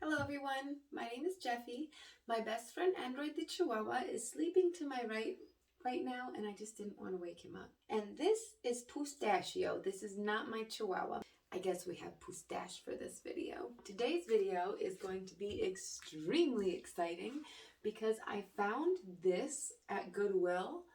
Hello everyone, my name is Jeffy. My best friend Android the Chihuahua is sleeping to my right now, and I just didn't want to wake him up. And this is Pustachio. This is not my Chihuahua. I guess we have Pustache for this video. Today's video is going to be extremely exciting because I found this at Goodwill.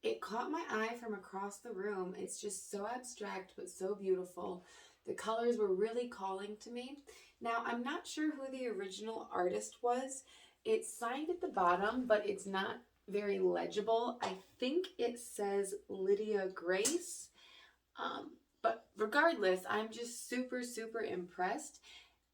It caught my eye from across the room. It's just so abstract but so beautiful. The colors were really calling to me. Now, I'm not sure who the original artist was. It's signed at the bottom, but it's not very legible. I think it says Lydia Grace. But regardless, I'm just super, super impressed.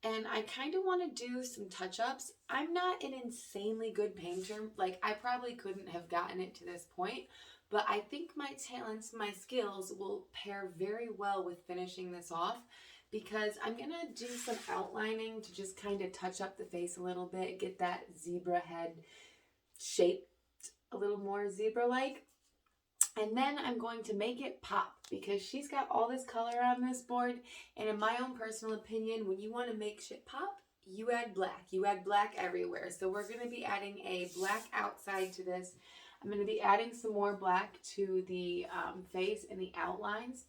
And I kind of want to do some touch-ups. I'm not an insanely good painter. Like, I probably couldn't have gotten it to this point. But I think my talents, my skills will pair very well with finishing this off, because I'm going to do some outlining to just kind of touch up the face a little bit, get that zebra head shaped a little more zebra-like. And then I'm going to make it pop because she's got all this color on this board. And in my own personal opinion, when you want to make shit pop, you add black. You add black everywhere. So we're going to be adding a black outside to this. I'm going to be adding some more black to the face and the outlines.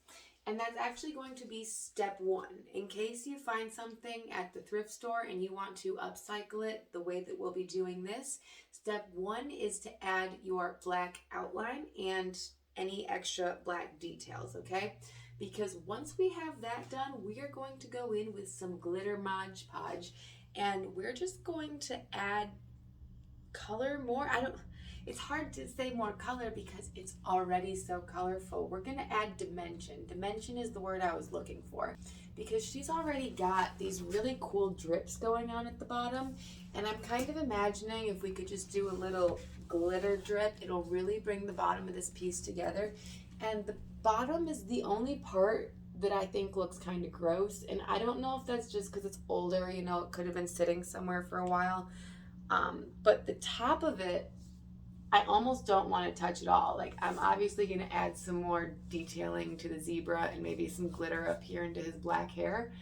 And that's actually going to be step one. In case you find something at the thrift store and you want to upcycle it the way that we'll be doing this, step one is to add your black outline and any extra black details, okay? Because once we have that done, we are going to go in with some glitter Mod Podge, and we're just going to add color more. It's hard to say more color because it's already so colorful. We're going to add dimension. Dimension is the word I was looking for, because she's already got these really cool drips going on at the bottom. And I'm kind of imagining if we could just do a little glitter drip, it'll really bring the bottom of this piece together. And the bottom is the only part that I think looks kind of gross. And I don't know if that's just because it's older, you know, it could have been sitting somewhere for a while. But the top of it, I almost don't want to touch it all. Like, I'm obviously going to add some more detailing to the zebra and maybe some glitter up here into his black hair.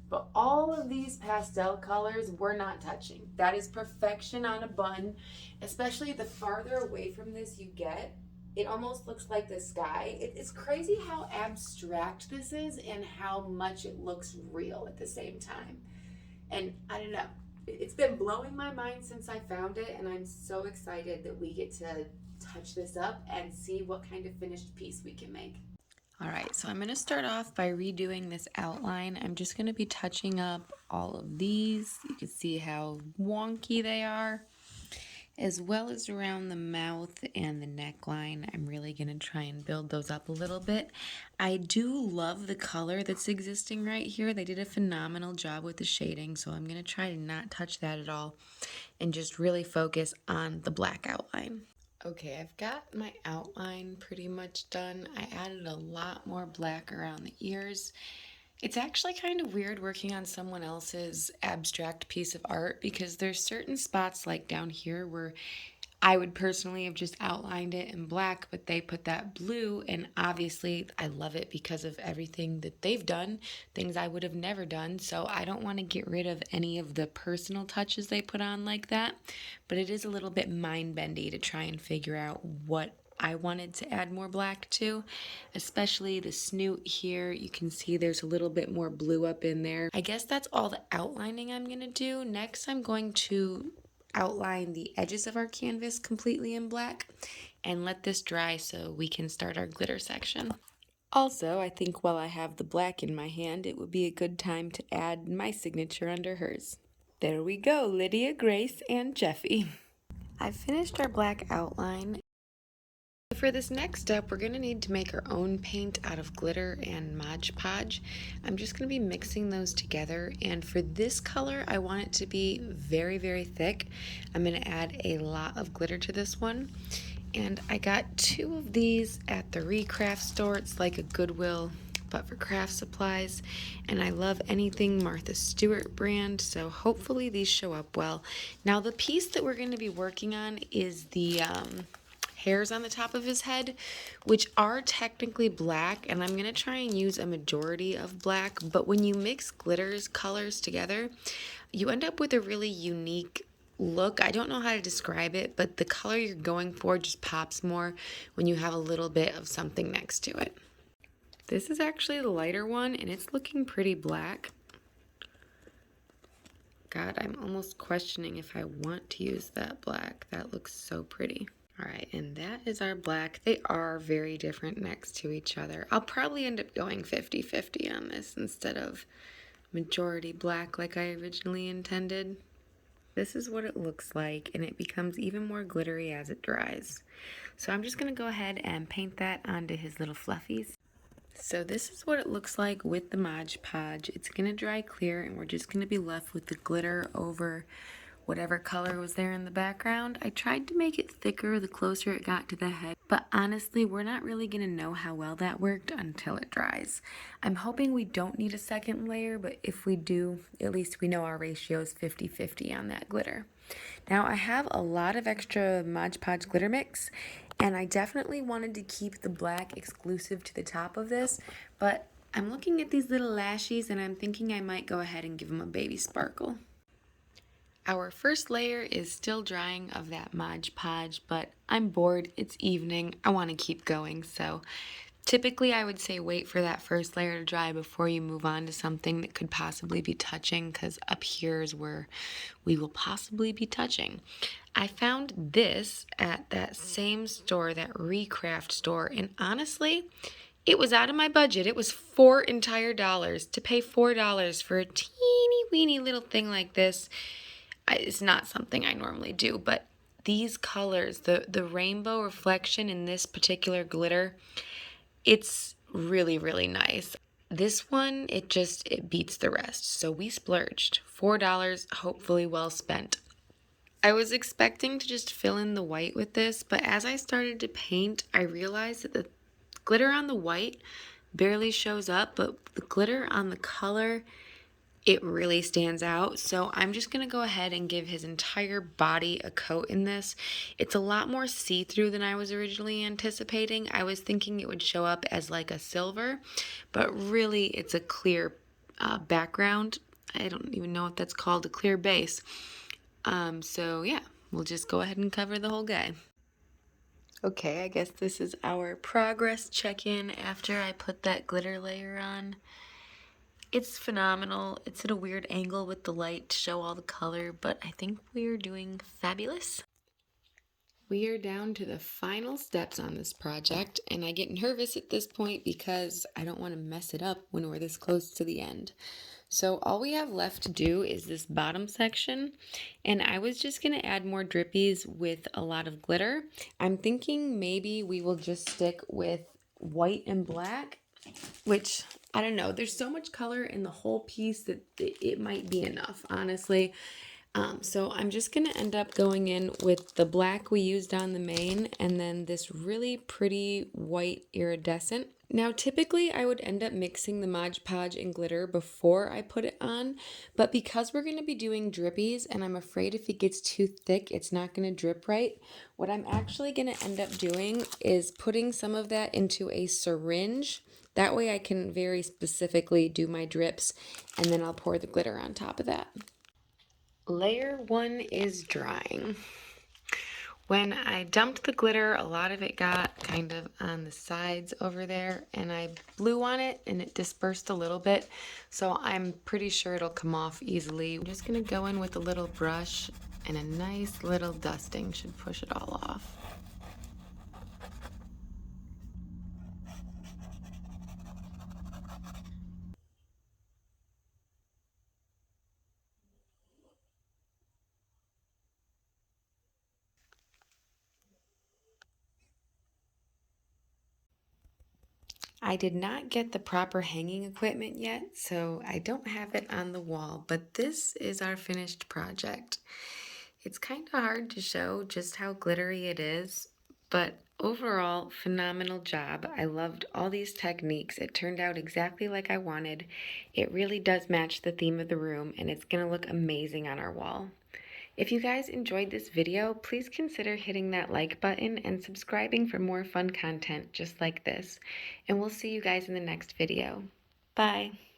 But all of these pastel colors, we're not touching. That is perfection on a bun. Especially the farther away from this you get, it almost looks like the sky. It's crazy how abstract this is and how much it looks real at the same time. And I don't know. It's been blowing my mind since I found it, and I'm so excited that we get to touch this up and see what kind of finished piece we can make. All right, so I'm going to start off by redoing this outline. I'm just going to be touching up all of these. You can see how wonky they are, as well as around the mouth and the neckline. I'm really going to try and build those up a little bit. I do love the color that's existing right here. They did a phenomenal job with the shading, so I'm going to try to not touch that at all and just really focus on the black outline. Okay, I've got my outline pretty much done. I added a lot more black around the ears. It's actually kind of weird working on someone else's abstract piece of art, because there's certain spots like down here where I would personally have just outlined it in black, but they put that blue, and obviously I love it because of everything that they've done, things I would have never done, so I don't want to get rid of any of the personal touches they put on like that, but it is a little bit mind-bendy to try and figure out what I wanted to add more black to, especially the snoot here. You can see there's a little bit more blue up in there. I guess that's all the outlining I'm going to do. Next, I'm going to outline the edges of our canvas completely in black and let this dry so we can start our glitter section. Also, I think while I have the black in my hand, it would be a good time to add my signature under hers. There we go, Lydia, Grace, and Jeffy. I've finished our black outline. For this next step, we're going to need to make our own paint out of glitter and Mod Podge. I'm just going to be mixing those together, and for this color, I want it to be very, very thick. I'm going to add a lot of glitter to this one, and I got 2 of these at the Recraft store. It's like a Goodwill, but for craft supplies, and I love anything Martha Stewart brand, so hopefully these show up well. Now, the piece that we're going to be working on is the hairs on the top of his head, which are technically black, and I'm going to try and use a majority of black, but when you mix glitters colors together, you end up with a really unique look. I don't know how to describe it, but the color you're going for just pops more when you have a little bit of something next to it. This is actually the lighter one, and it's looking pretty black. God, I'm almost questioning if I want to use that black. That looks so pretty. All right, and that is our black. They are very different next to each other. I'll probably end up going 50-50 on this instead of majority black like I originally intended. This is what it looks like, and it becomes even more glittery as it dries. So I'm just gonna go ahead and paint that onto his little fluffies. So this is what it looks like with the Mod Podge. It's gonna dry clear, and we're just gonna be left with the glitter over whatever color was there in the background. I tried to make it thicker the closer it got to the head, but honestly, we're not really gonna know how well that worked until it dries. I'm hoping we don't need a second layer, but if we do, at least we know our ratio is 50-50 on that glitter. Now I have a lot of extra Mod Podge glitter mix, and I definitely wanted to keep the black exclusive to the top of this, but I'm looking at these little lashes and I'm thinking I might go ahead and give them a baby sparkle. Our first layer is still drying of that Mod Podge, but I'm bored, it's evening, I want to keep going, so typically I would say wait for that first layer to dry before you move on to something that could possibly be touching, because up here is where we will possibly be touching. I found this at that same store, that Recraft store, and honestly, it was out of my budget. It was $4 entire dollars. To pay $4 for a teeny weeny little thing like this, it's not something I normally do, but these colors, the rainbow reflection in this particular glitter, it's really, really nice. This one, it beats the rest. So we splurged. $4, hopefully well spent. I was expecting to just fill in the white with this, but as I started to paint, I realized that the glitter on the white barely shows up, but the glitter on the color, it really stands out. So I'm just going to go ahead and give his entire body a coat in this. It's a lot more see-through than I was originally anticipating. I was thinking it would show up as like a silver, but really it's a clear background. I don't even know if that's called a clear base. So yeah, we'll just go ahead and cover the whole guy. Okay, I guess this is our progress check-in after I put that glitter layer on. It's phenomenal. It's at a weird angle with the light to show all the color, but I think we're doing fabulous. We are down to the final steps on this project, and I get nervous at this point because I don't want to mess it up when we're this close to the end. So all we have left to do is this bottom section, and I was just going to add more drippies with a lot of glitter. I'm thinking maybe we will just stick with white and black, which I don't know. There's so much color in the whole piece that it might be enough, honestly. So I'm just going to end up going in with the black we used on the main and then this really pretty white iridescent. Now, typically I would end up mixing the Mod Podge and glitter before I put it on, but because we're going to be doing drippies and I'm afraid if it gets too thick, it's not going to drip right, what I'm actually going to end up doing is putting some of that into a syringe. That way I can very specifically do my drips, and then I'll pour the glitter on top of that. Layer 1 is drying. When I dumped the glitter, a lot of it got kind of on the sides over there, and I blew on it and it dispersed a little bit, so I'm pretty sure it'll come off easily. I'm just gonna go in with a little brush, and a nice little dusting should push it all off. I did not get the proper hanging equipment yet, so I don't have it on the wall, but this is our finished project. It's kind of hard to show just how glittery it is, but overall, phenomenal job. I loved all these techniques. It turned out exactly like I wanted. It really does match the theme of the room, and it's going to look amazing on our wall. If you guys enjoyed this video, please consider hitting that like button and subscribing for more fun content just like this. And we'll see you guys in the next video. Bye!